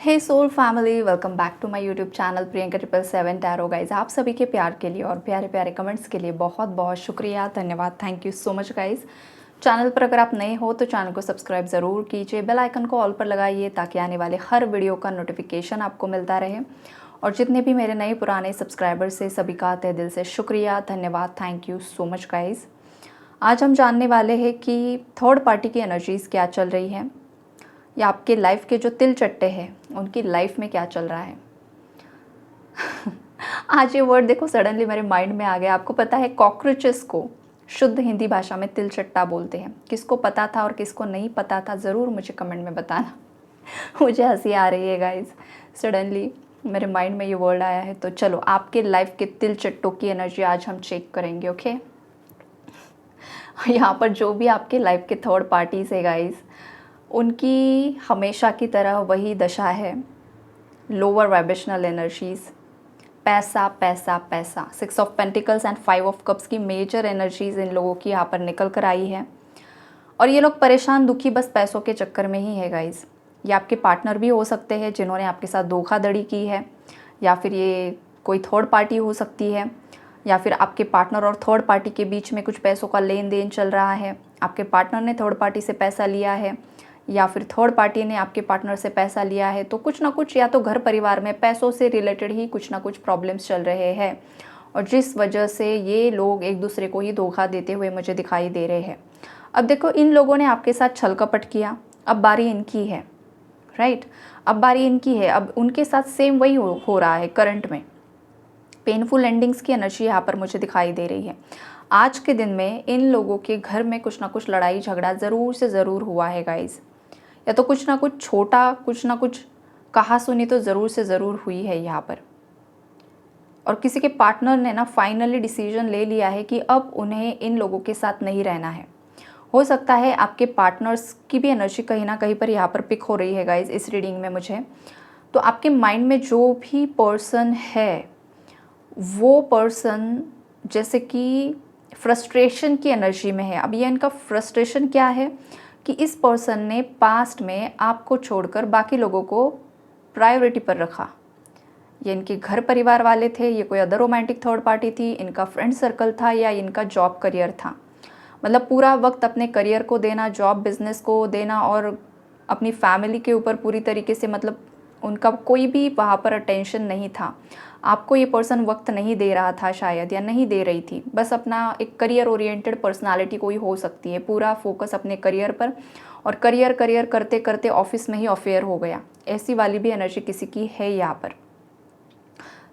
Hey soul family, welcome back to my YouTube channel Priyanka 777 tarot guys. आप सभी के प्यार के लिए और प्यारे प्यारे कमेंट्स के लिए बहुत बहुत शुक्रिया, धन्यवाद, thank you so much guys. Channel पर अगर आप नए हो तो चैनल को सब्सक्राइब ज़रूर कीजिए, बेल आइकन को ऑल पर लगाइए ताकि आने वाले हर वीडियो का नोटिफिकेशन आपको मिलता रहे। और जितने भी मेरे नए पुराने सब्सक्राइबर्स हैं सभी का तहे दिल से शुक्रिया, धन्यवाद, thank you so much guys. आज हम जानने वाले हैं कि थर्ड पार्टी की एनर्जीज़ क्या चल रही है, या आपके लाइफ के जो तिल चट्टे हैं उनकी लाइफ में क्या चल रहा है। आज ये वर्ड देखो सडनली मेरे माइंड में आ गया। आपको पता है कॉकरोचेस को शुद्ध हिंदी भाषा में तिल चट्टा बोलते हैं। किसको पता था और किसको नहीं पता था ज़रूर मुझे कमेंट में बताना। मुझे हंसी आ रही है गाइज, सडनली मेरे माइंड में ये वर्ड आया है। तो चलो आपके लाइफ के तिल चट्टों की एनर्जी आज हम चेक करेंगे, ओके। यहाँ पर जो भी आपके लाइफ के थर्ड पार्टीज है गाइज, उनकी हमेशा की तरह वही दशा है, लोअर वाइब्रेशनल एनर्जीज़, पैसा पैसा पैसा। 6 of pentacles and 5 of cups की मेजर एनर्जीज़ इन लोगों की यहाँ पर निकल कर आई है। और ये लोग परेशान दुखी बस पैसों के चक्कर में ही है गाइज। ये आपके पार्टनर भी हो सकते हैं जिन्होंने आपके साथ धोखाधड़ी की है, या फिर ये कोई थर्ड पार्टी हो सकती है, या फिर आपके पार्टनर और थर्ड पार्टी के बीच में कुछ पैसों का लेन देन चल रहा है। आपके पार्टनर ने थर्ड पार्टी से पैसा लिया है या फिर थर्ड पार्टी ने आपके पार्टनर से पैसा लिया है। तो कुछ ना कुछ या तो घर परिवार में पैसों से रिलेटेड ही कुछ ना कुछ प्रॉब्लम्स चल रहे हैं, और जिस वजह से ये लोग एक दूसरे को ही धोखा देते हुए मुझे दिखाई दे रहे हैं। अब देखो, इन लोगों ने आपके साथ छल कपट किया, अब बारी इनकी है, राइट। अब बारी इनकी है, अब उनके साथ सेम वही हो रहा है करंट में। पेनफुल एंडिंग्स की एनर्जी यहाँ पर मुझे दिखाई दे रही है। आज के दिन में इन लोगों के घर में कुछ ना कुछ लड़ाई झगड़ा ज़रूर से ज़रूर हुआ है गाइज़, या तो कुछ ना कुछ छोटा, कुछ ना कुछ कहा सुनी तो ज़रूर से ज़रूर हुई है यहाँ पर। और किसी के पार्टनर ने ना फाइनली डिसीजन ले लिया है कि अब उन्हें इन लोगों के साथ नहीं रहना है। हो सकता है आपके पार्टनर्स की भी एनर्जी कहीं ना कहीं पर यहाँ पर पिक हो रही है गाइज इस रीडिंग में मुझे। तो आपके माइंड में जो भी पर्सन है वो पर्सन जैसे कि फ्रस्ट्रेशन की एनर्जी में है। अब ये इनका फ्रस्ट्रेशन क्या है कि इस पर्सन ने पास्ट में आपको छोड़कर बाकी लोगों को प्रायोरिटी पर रखा। ये इनके घर परिवार वाले थे, ये कोई अदर रोमांटिक थर्ड पार्टी थी, इनका फ्रेंड सर्कल था, या इनका जॉब करियर था। मतलब पूरा वक्त अपने करियर को देना, जॉब बिजनेस को देना, और अपनी फैमिली के ऊपर पूरी तरीके से, मतलब उनका कोई भी वहाँ पर अटेंशन नहीं था। आपको ये पर्सन वक्त नहीं दे रहा था शायद, या नहीं दे रही थी। बस अपना एक करियर ओरिएंटेड पर्सनालिटी कोई हो सकती है, पूरा फोकस अपने करियर पर, और करियर करियर करते करते ऑफिस में ही अफेयर हो गया। ऐसी वाली भी एनर्जी किसी की है यहाँ पर।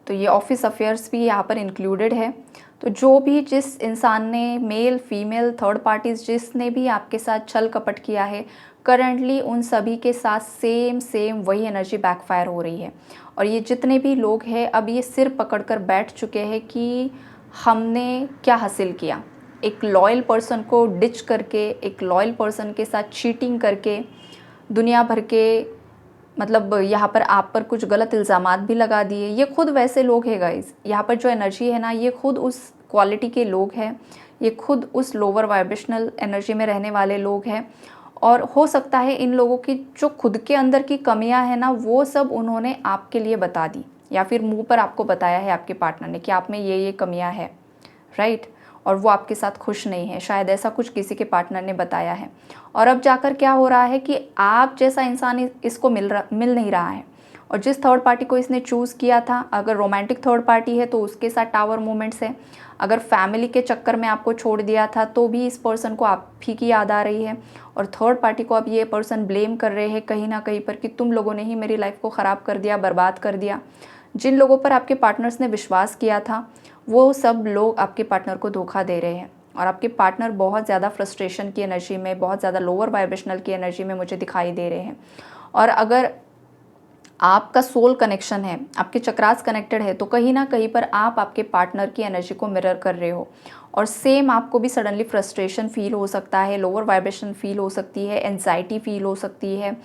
तो ये ऑफिस अफेयर्स भी यहाँ पर इंक्लूडेड है। तो जो भी, जिस इंसान ने, मेल फीमेल थर्ड पार्टीज जिसने भी आपके साथ छल कपट किया है, करंटली उन सभी के साथ सेम वही एनर्जी बैकफायर हो रही है। और ये जितने भी लोग हैं अब ये सिर पकड़कर बैठ चुके हैं कि हमने क्या हासिल किया। एक लॉयल पर्सन को डिच करके, एक लॉयल पर्सन के साथ चीटिंग करके, दुनिया भर के, मतलब यहाँ पर आप पर कुछ गलत इल्ज़ामात भी लगा दिए। ये खुद वैसे लोग हैं गाइज। यहाँ पर जो एनर्जी है ना, ये खुद उस क्वालिटी के लोग हैं, ये खुद उस लोअर वाइब्रेशनल एनर्जी में रहने वाले लोग हैं। और हो सकता है इन लोगों की जो खुद के अंदर की कमियां हैं ना, वो सब उन्होंने आपके लिए बता दी, या फिर मुंह पर आपको बताया है आपके पार्टनर ने कि आप में ये कमियां है, राइट। और वो आपके साथ खुश नहीं है, शायद ऐसा कुछ किसी के पार्टनर ने बताया है। और अब जाकर क्या हो रहा है कि आप जैसा इंसान इसको मिल नहीं रहा है। और जिस थर्ड पार्टी को इसने चूज़ किया था, अगर रोमांटिक थर्ड पार्टी है तो उसके साथ टावर मूवमेंट्स है। अगर फैमिली के चक्कर में आपको छोड़ दिया था तो भी इस पर्सन को आप ही की याद आ रही है। और थर्ड पार्टी को अब ये पर्सन ब्लेम कर रहे हैं कहीं ना कहीं पर कि तुम लोगों ने ही मेरी लाइफ को ख़राब कर दिया, बर्बाद कर दिया। जिन लोगों पर आपके पार्टनर्स ने विश्वास किया था वो सब लोग आपके पार्टनर को धोखा दे रहे हैं। और आपके पार्टनर बहुत ज़्यादा फ्रस्ट्रेशन की एनर्जी में, बहुत ज़्यादा लोअर वाइब्रेशनल की एनर्जी में मुझे दिखाई दे रहे हैं। और अगर आपका सोल कनेक्शन है, आपके चक्रास कनेक्टेड है, तो कहीं ना कहीं पर आप आपके पार्टनर की एनर्जी को मिरर कर रहे हो। और सेम आपको भी सडनली फ्रस्ट्रेशन फील हो सकता है, लोअर वाइब्रेशन फील हो सकती है, एंजाइटी फील हो सकती है,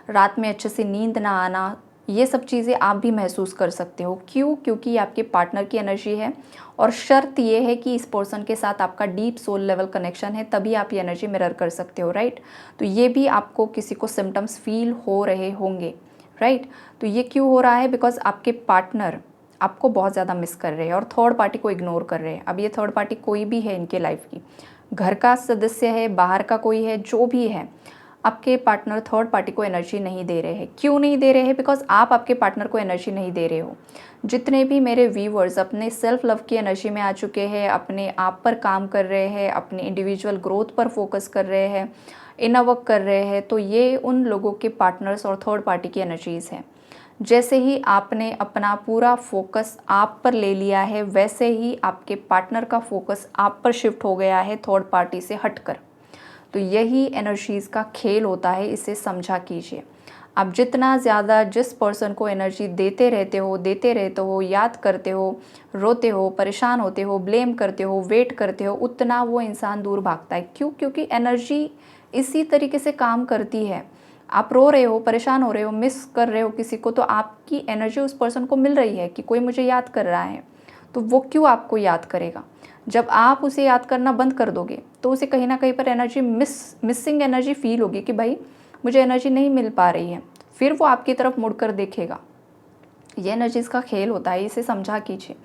रात में अच्छे से नींद ना आना, ये सब चीज़ें आप भी महसूस कर सकते हो। क्यों? क्योंकि ये आपके पार्टनर की एनर्जी है। और शर्त ये है कि इस पर्सन के साथ आपका डीप सोल लेवल कनेक्शन है, तभी आप ये एनर्जी मिरर कर सकते हो, राइट। तो ये भी आपको किसी को सिम्टम्स फील हो रहे होंगे, राइट। तो ये क्यों हो रहा है? बिकॉज आपके पार्टनर आपको बहुत ज़्यादा मिस कर रहे हैं और थर्ड पार्टी को इग्नोर कर रहे हैं। अब ये थर्ड पार्टी कोई भी है इनके लाइफ की, घर का सदस्य है, बाहर का कोई है, जो भी है, आपके पार्टनर थर्ड पार्टी को एनर्जी नहीं दे रहे हैं। क्यों नहीं दे रहे हैं? बिकॉज आप आपके पार्टनर को एनर्जी नहीं दे रहे हो। जितने भी मेरे व्यूवर्स अपने सेल्फ लव की एनर्जी में आ चुके हैं, अपने आप पर काम कर रहे हैं, अपने इंडिविजुअल ग्रोथ पर फोकस कर रहे हैं, इनर वर्क कर रहे हैं, तो ये उन लोगों के पार्टनर्स और थर्ड पार्टी की एनर्जीज़ हैं। जैसे ही आपने अपना पूरा फोकस आप पर ले लिया है, वैसे ही आपके पार्टनर का फोकस आप पर शिफ्ट हो गया है थर्ड पार्टी से हटकर। तो यही एनर्जीज़ का खेल होता है, इसे समझा कीजिए। आप जितना ज़्यादा जिस पर्सन को एनर्जी देते रहते हो, याद करते हो, रोते हो, परेशान होते हो, ब्लेम करते हो, वेट करते हो, उतना वो इंसान दूर भागता है। क्यों? क्योंकि एनर्जी इसी तरीके से काम करती है। आप रो रहे हो, परेशान हो रहे हो, मिस कर रहे हो किसी को, तो आपकी एनर्जी उस पर्सन को मिल रही है कि कोई मुझे याद कर रहा है। तो वो क्यों आपको याद करेगा? जब आप उसे याद करना बंद कर दोगे तो उसे कहीं ना कहीं पर एनर्जी मिसिंग एनर्जी फील होगी कि भाई मुझे एनर्जी नहीं मिल पा रही है, फिर वो आपकी तरफ मुड़कर देखेगा। ये एनर्जीज़ का खेल होता है, इसे समझा कीजिए।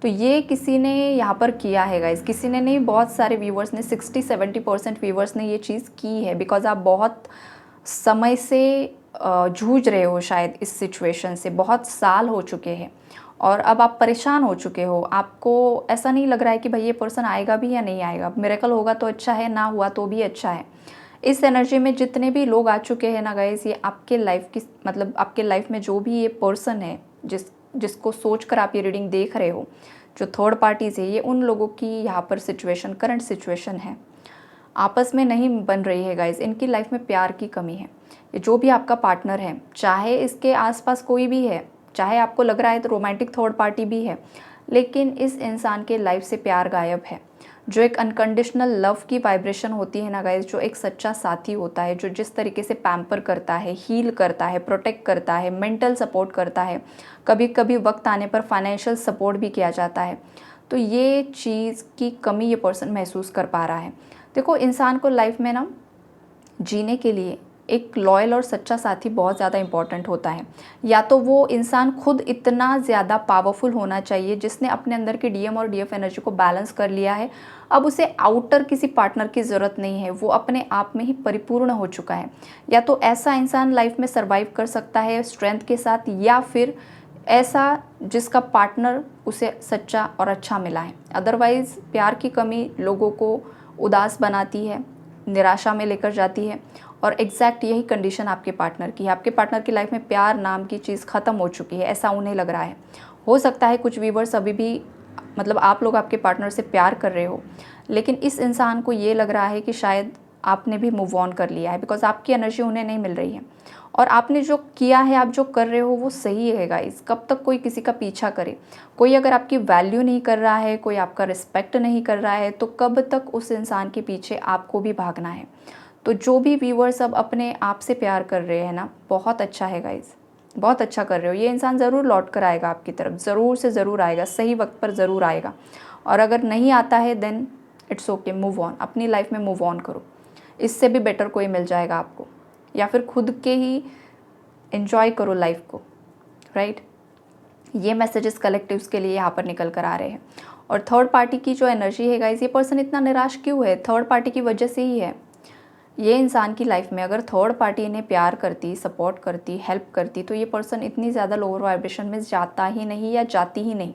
तो ये किसी ने यहाँ पर किया है गाइस, किसी ने नहीं, बहुत सारे व्यूवर्स ने, 60-70% व्यूवर्स ने ये चीज़ की है। बिकॉज आप बहुत समय से जूझ रहे हो शायद इस सिचुएशन से, बहुत साल हो चुके हैं और अब आप परेशान हो चुके हो। आपको ऐसा नहीं लग रहा है कि भाई ये पर्सन आएगा भी या नहीं आएगा, मिरेकल होगा तो अच्छा है, ना हुआ तो भी अच्छा है। इस एनर्जी में जितने भी लोग आ चुके हैं ना गाइस, ये आपके लाइफ की, मतलब आपके लाइफ में जो भी ये पर्सन है जिसको सोचकर आप ये रीडिंग देख रहे हो, जो थर्ड पार्टीज़ है, ये उन लोगों की यहाँ पर सिचुएशन, करंट सिचुएशन है, आपस में नहीं बन रही है गाइस। इनकी लाइफ में प्यार की कमी है। ये जो भी आपका पार्टनर है, चाहे इसके आसपास कोई भी है, चाहे आपको लग रहा है तो रोमांटिक थर्ड पार्टी भी है, लेकिन इस इंसान के लाइफ से प्यार गायब है। जो एक अनकंडीशनल लव की वाइब्रेशन होती है ना गाइस, जो एक सच्चा साथी होता है, जो जिस तरीके से पैम्पर करता है, हील करता है, प्रोटेक्ट करता है, मेंटल सपोर्ट करता है, कभी कभी वक्त आने पर फाइनेंशियल सपोर्ट भी किया जाता है, तो ये चीज़ की कमी ये पर्सन महसूस कर पा रहा है। देखो, इंसान को लाइफ में ना जीने के लिए एक लॉयल और सच्चा साथी बहुत ज़्यादा इम्पॉर्टेंट होता है। या तो वो इंसान खुद इतना ज़्यादा पावरफुल होना चाहिए जिसने अपने अंदर की डीएम और डीएफ एनर्जी को बैलेंस कर लिया है, अब उसे आउटर किसी पार्टनर की ज़रूरत नहीं है, वो अपने आप में ही परिपूर्ण हो चुका है। या तो ऐसा इंसान लाइफ में सर्वाइव कर सकता है स्ट्रेंथ के साथ, या फिर ऐसा जिसका पार्टनर उसे सच्चा और अच्छा मिला है। अदरवाइज़ प्यार की कमी लोगों को उदास बनाती है, निराशा में लेकर जाती है, और एग्जैक्ट यही कंडीशन आपके पार्टनर की है। आपके पार्टनर की लाइफ में प्यार नाम की चीज़ ख़त्म हो चुकी है, ऐसा उन्हें लग रहा है। हो सकता है कुछ व्यूवर्स अभी भी, मतलब आप लोग आपके पार्टनर से प्यार कर रहे हो, लेकिन इस इंसान को ये लग रहा है कि शायद आपने भी मूव ऑन कर लिया है, बिकॉज आपकी एनर्जी उन्हें नहीं मिल रही है। और आपने जो किया है, आप जो कर रहे हो वो सही है गाइस। कब तक कोई किसी का पीछा करे? कोई अगर आपकी वैल्यू नहीं कर रहा है, कोई आपका रिस्पेक्ट नहीं कर रहा है, तो कब तक उस इंसान के पीछे आपको भी भागना है? तो जो भी व्यूवर्स अब अपने आप से प्यार कर रहे हैं ना, बहुत अच्छा है गाइस, बहुत अच्छा कर रहे हो। ये इंसान ज़रूर लौट कर आएगा आपकी तरफ, ज़रूर से ज़रूर आएगा, सही वक्त पर ज़रूर आएगा। और अगर नहीं आता है then it's okay, move on, अपनी लाइफ में मूव ऑन करो। इससे भी बेटर कोई मिल जाएगा आपको, या फिर खुद के ही एंजॉय करो लाइफ को, राइट। ये मैसेजेस कलेक्टिव्स के लिए यहाँ पर निकल कर आ रहे हैं। और थर्ड पार्टी की जो एनर्जी है गाइस, ये पर्सन इतना निराश क्यों है? थर्ड पार्टी की वजह से ही है। ये इंसान की लाइफ में अगर थर्ड पार्टी इन्हें प्यार करती, सपोर्ट करती, हेल्प करती, तो ये पर्सन इतनी ज़्यादा लोअर वाइब्रेशन में जाता ही नहीं या जाती ही नहीं।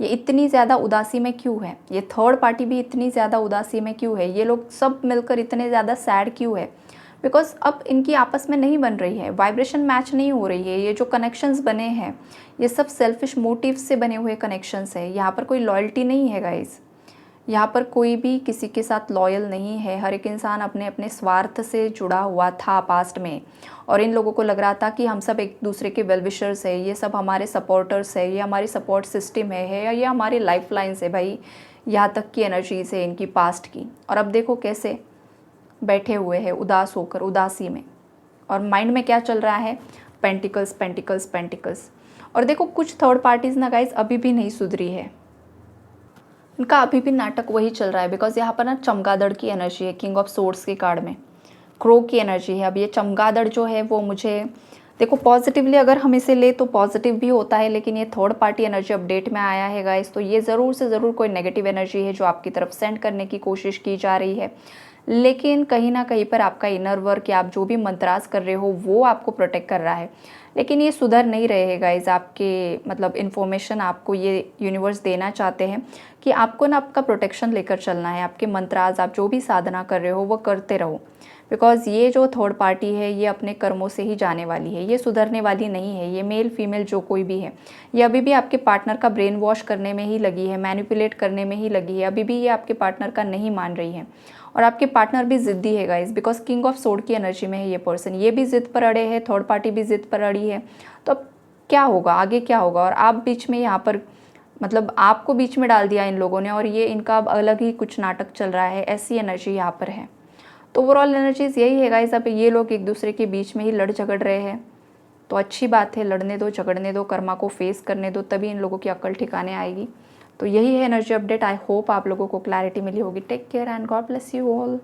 ये इतनी ज़्यादा उदासी में क्यों है? ये थर्ड पार्टी भी इतनी ज़्यादा उदासी में क्यों है? ये लोग सब मिलकर इतने ज़्यादा सैड क्यों है? बिकॉज अब इनकी आपस में नहीं बन रही है, वाइब्रेशन मैच नहीं हो रही है। ये जो कनेक्शंस बने हैं, ये सब सेल्फिश मोटिव से बने हुए कनेक्शंस है। यहाँ पर कोई लॉयल्टी नहीं है गाइस, यहाँ पर कोई भी किसी के साथ लॉयल नहीं है। हर एक इंसान अपने अपने स्वार्थ से जुड़ा हुआ था पास्ट में, और इन लोगों को लग रहा था कि हम सब एक दूसरे के वेल विशर्स है, ये सब हमारे सपोर्टर्स है, ये हमारी सपोर्ट सिस्टम है, या ये हमारी लाइफ लाइन्स है भाई। यहाँ तक की एनर्जीज है इनकी पास्ट की। और अब देखो कैसे बैठे हुए हैं उदास होकर, उदासी में, और माइंड में क्या चल रहा है? Pentacles, pentacles, pentacles. और देखो, कुछ थर्ड पार्टीज़ ना गाइस अभी भी नहीं सुधरी है, उनका अभी भी नाटक वही चल रहा है। बिकॉज यहाँ पर ना चमगादड़ की एनर्जी है, किंग ऑफ सोर्ड्स के कार्ड में क्रो की एनर्जी है। अब ये चमगादड़ जो है वो मुझे देखो पॉजिटिवली अगर हम इसे ले तो पॉजिटिव भी होता है, लेकिन ये थर्ड पार्टी एनर्जी अपडेट में आया है गाइस, तो ये ज़रूर से ज़रूर कोई नेगेटिव एनर्जी है जो आपकी तरफ सेंड करने की कोशिश की जा रही है। लेकिन कहीं ना कहीं पर आपका इनर वर्क या आप जो भी मंत्रास कर रहे हो वो आपको प्रोटेक्ट कर रहा है। लेकिन ये सुधर नहीं रहे हैं गाइज, आपके मतलब इन्फॉर्मेशन आपको ये यूनिवर्स देना चाहते हैं कि आपको ना आपका प्रोटेक्शन लेकर चलना है। आपके मंत्रास, आप जो भी साधना कर रहे हो वो करते रहो, बिकॉज़ ये जो थर्ड पार्टी है ये अपने कर्मों से ही जाने वाली है, ये सुधरने वाली नहीं है। ये मेल फीमेल जो कोई भी है, ये अभी भी आपके पार्टनर का ब्रेन वॉश करने में ही लगी है, मैनिपुलेट करने में ही लगी है। अभी भी ये आपके पार्टनर का नहीं मान रही है, और आपके पार्टनर भी ज़िद्दी है guys, because king of sword की एनर्जी में है ये पर्सन। ये भी ज़िद पर अड़े है, थर्ड पार्टी भी ज़िद पर अड़ी है। तो अब क्या होगा, आगे क्या होगा? और आप बीच में यहाँ पर मतलब आपको बीच में डाल दिया इन लोगों ने, और ये इनका अब अलग ही कुछ नाटक चल रहा है, ऐसी एनर्जी यहाँ पर है। तो ओवरऑल एनर्जीज यही है गाइस, अब ये लोग एक दूसरे के बीच में ही लड़ झगड़ रहे हैं। तो अच्छी बात है, लड़ने दो, झगड़ने दो, कर्मा को फेस करने दो, तभी इन लोगों की अक्ल ठिकाने आएगी। तो यही है एनर्जी अपडेट। आई होप आप लोगों को क्लैरिटी मिली होगी। Take care and God bless you all.